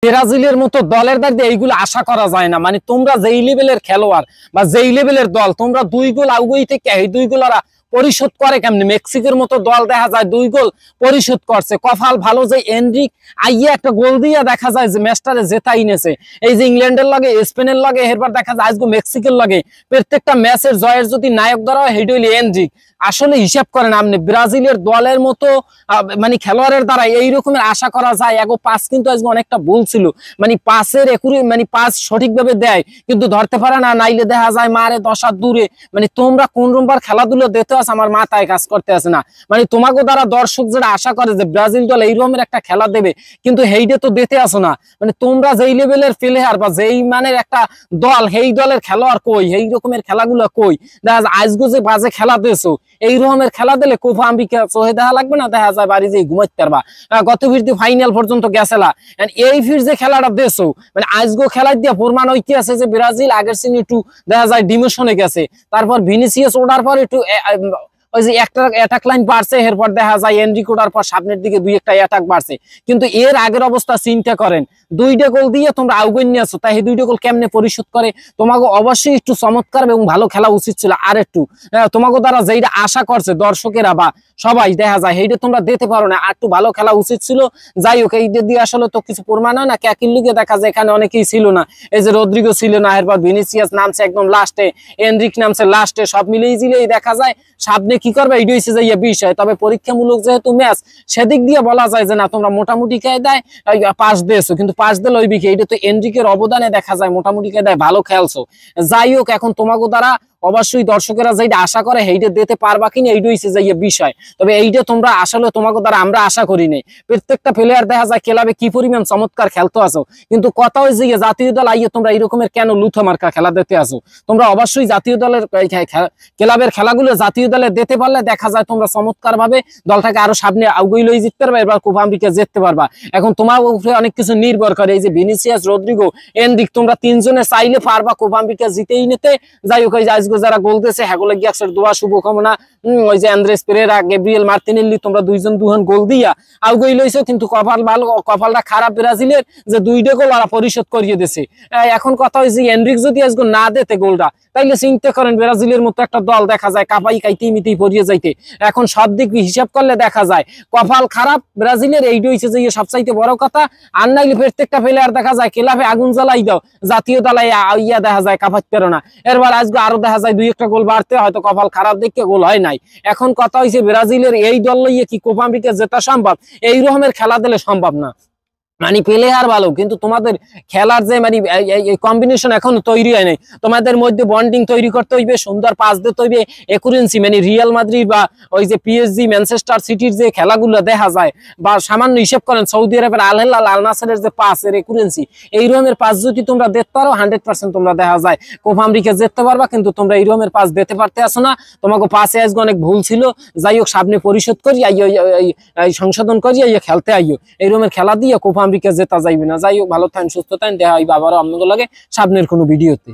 ব্রাজিলের মতো দলের দ্বারা এইগুলো আশা করা যায় না। মানে তোমরা যেই লেভেলের খেলোয়াড় বা যেই লেভেলের দল, তোমরা 2 গোল আগুই থেকে এই 2 গোল পরিশোধ করে কেমনি? মেক্সিকোর মতো দল দেখা যায় 2 গোল পরিশোধ করছে। কপাল ভালো যে এনরিক আইয়া একটা গোল দিয়ে দেখা যায় যে ম্যাচটারে জেতাই নেছে। এই যে ইংল্যান্ডের লগে, স্পেনের লগে, এরপর দেখা যায় আজকে মেক্সিকোর লগে প্রত্যেকটা ম্যাচের জয়ের যদি নায়ক ধরা হয় হেইড হইল এনরিক। আসলে হিসাব করেন আপনি, ব্রাজিলের দলের মতো মানে খেলোয়াড়ের দ্বারা এই রকমের আশা করা যায়? এগো পাস কিন্তু আজকে অনেকটা ভুল ছিল। মানে পাসের মানে পাস সঠিকভাবে দেয় কিন্তু ধরতে পারে না, নাইলে দেখা যায় মারে 10 হাত দূরে। মানে তোমরা কোন রকমের খেলাধুলো দিতে আছে আমার মাথায় কাজ করতে আছে না। মানে তোমাকে দ্বারা দর্শক যারা আশা করে যে ব্রাজিল দল এই রকমের একটা খেলা দেবে, কিন্তু হেইডে তো দিতে আসো না। মানে তোমরা যেই লেভেলের প্লেয়ার বা যেই মানের একটা দল, সেই দলের খেলোয়াড় কই? এই রকমের খেলাগুলো কই? দেখা যায় আজকে যে বাজে খেলা দিয়েছো, এই রকমের খেলা দিলে কোপা আমেরিকা চোহে দেখা লাগবে না, দেখা যায় বাড়ি যে ঘুমাইতে পারবা। গত ফিরতে ফাইনাল পর্যন্ত গেছিলা, এই ফির যে খেলাটা দিয়েছো, মানে আজকে খেলা দিয়ে প্রমাণ হইতে আছে যে ব্রাজিল আগের সিন একটু দেখা যায় ডিমোশনে গেছে। তারপর ভিনিসিয়াস ওঠার পর একটু ওই যে একটা অ্যাটাক লাইন বাড়ছে, এরপর দেখা যায় এনরিক ওঠার পর সামনের দিকে 2-1টা অ্যাটাক বাড়ছে। কিন্তু এর আগের অবস্থা চিন্তা করেন, 2টা গোল দিয়ে তোমরা আউগই নিয়ে আসো, তাই এই 2টা গোল কেমনে পরিশোধ করে? তোমাকে অবশ্যই একটু চমৎকার এবং ভালো খেলা উচিত ছিল আর একটু। তোমাকে দ্বারা যেইটা আশা করছে দর্শকেরা বা সবাই দেখা যায় সেইটা তোমরা দিতে পারো না, আর একটু ভালো খেলা উচিত ছিল। যাই হোক, এইটা দিয়ে আসলে তো কিছু প্রমাণ হয় না। ক্যাকির লিগে দেখা যায় এখানে অনেকেই ছিল না, এই যে রদ্রিগো ছিল না, এরপর ভিনিসিয়াস নামছে একদম লাস্টে, এনরিক নামছে লাস্টে, সব মিলেই জিলেই দেখা যায় সামনে কি করবে এইটা হচ্ছে যে বিষয়। তবে পরীক্ষামূলক যেহেতু ম্যাচ, সেদিক দিয়ে বলা যায় যে না, তোমরা মোটামুটি কায়দায় পাস দিয়েছো, কিন্তু পাস দিলে ওই বিকে এইটা তো এনরিকের অবদানে দেখা যায় মোটামুটি কায়দায় ভালো খেলছো। যাই হোক, এখন তোমাকে দ্বারা অবশ্যই দর্শকেরা যেটা আশা করে সেইটা দিতে পারবা কিনা এইটা হচ্ছে যে বিষয়। তবে এইটা তোমরা আসলে তোমাকে দ্বারা আমরা আশা করি নাই। প্রত্যেকটা প্লেয়ার দেখা যায় ক্লাবে কি পরিমাণ চমৎকার খেলতে আসো, কিন্তু কথা হয়েছে যে জাতীয় দল আইয়ে তোমরা এইরকমের কেন লুথো মার্কা খেলা দিতে আসো? তোমরা অবশ্যই জাতীয় দলের ক্লাবের খেলাগুলো জাতীয় দলে দিতে পারলে দেখা যায় তোমরা চমৎকার ভাবে দলটাকে আরো সামনে আগুই লই জিততে পারবা, এবার কোপা আমেরিকা জিততে পারবা। এখন তোমার উপরে অনেক কিছু নির্ভর করে। এই যে ভিনিসিয়াস, রদ্রিগো, এনরিক, তোমরা 3 জনে চাইলে পারবা কোপা আমেরিকা জিতেই নিতে। যাই হোক, যারা গোল দিয়েছে হেগুলো গিয়ে দোয়া শুভকামনা। ওই যে আন্দ্রেস পেরেরা, গ্যাব্রিয়েল মার্টিনেল্লি, তোমরা 2জন গোল দিয়া আউগই লইছো, কিন্তু কপাল ভালো, কপালটা খারাপ ব্রাজিলের যে 2টা গোল ওরা পরিশোধ করিয়ে দিয়েছে। এখন কথা হয়েছে এনরিক যদি আজকে না দিতে গোলটা, তাইলে চিন্তা করেন ব্রাজিলের মতো একটা দল দেখা যায় কাপাই কাইতেই মিতেই পড়িয়ে যাইতে। এখন সব দিক হিসাব করলে দেখা যায় কপাল খারাপ ব্রাজিলের, এইটা হচ্ছে যে সবচাইতে বড় কথা। আর নাইলে প্রত্যেকটা প্লেয়ার দেখা যায় ক্লাবে আগুন জ্বালাই দাও, জাতীয় দলাই ইয়া দেখা যায় কাপাইতে পারো না। এরপর আজকে আরো দেখা যায় 2-1টা গোল বাড়তে, হয়তো কপাল খারাপ দেখে গোল হয় নাই। এখন কথা হয়েছে ব্রাজিলের এই দল লইয়ে কি কোপা আমেরিকা জেতা সম্ভব? এই রকমের খেলা দিলে সম্ভব না। মানে প্লেয়ার ভালো, কিন্তু তোমাদের খেলার যে মানে কম্বিনেশন এখন তৈরি হয় নাই। তোমাদের মধ্যে বন্ডিং তৈরি করতে হইবে, সুন্দর পাস দিতে হইবে, একুরেন্সি। মানে রিয়াল মাদ্রিদ বা ওই যে পিএসজি, ম্যানচেস্টার সিটির যে খেলাগুলো দেখা যায়, বা সামান্য হিসেব করেন সৌদি আরবের আল হিলাল, আল নাসরের যে পাস এর একুরেন্সি, এই রকমের পাস যদি তোমরা দেখতে পারো 100% তোমরা দেখা যায় কোপা আমেরিকা জিততে পারবা। কিন্তু তোমরা এই রকমের পাস দিতে পারতে আসো না, তোমাকে পাসে আজকে অনেক ভুল ছিল। যাই হোক, সামনে পরিশোধ করি সংশোধন করি খেলতে আইও। এই রকমের খেলা দিয়ে কোপা আমেরিকা জেতা যাইবে না। যাই হোক, ভালো থাকেন, সুস্থ থাকেন, দেখা হইবে আবারও আপনাদের লাগে সামনের কোনো ভিডিওতে।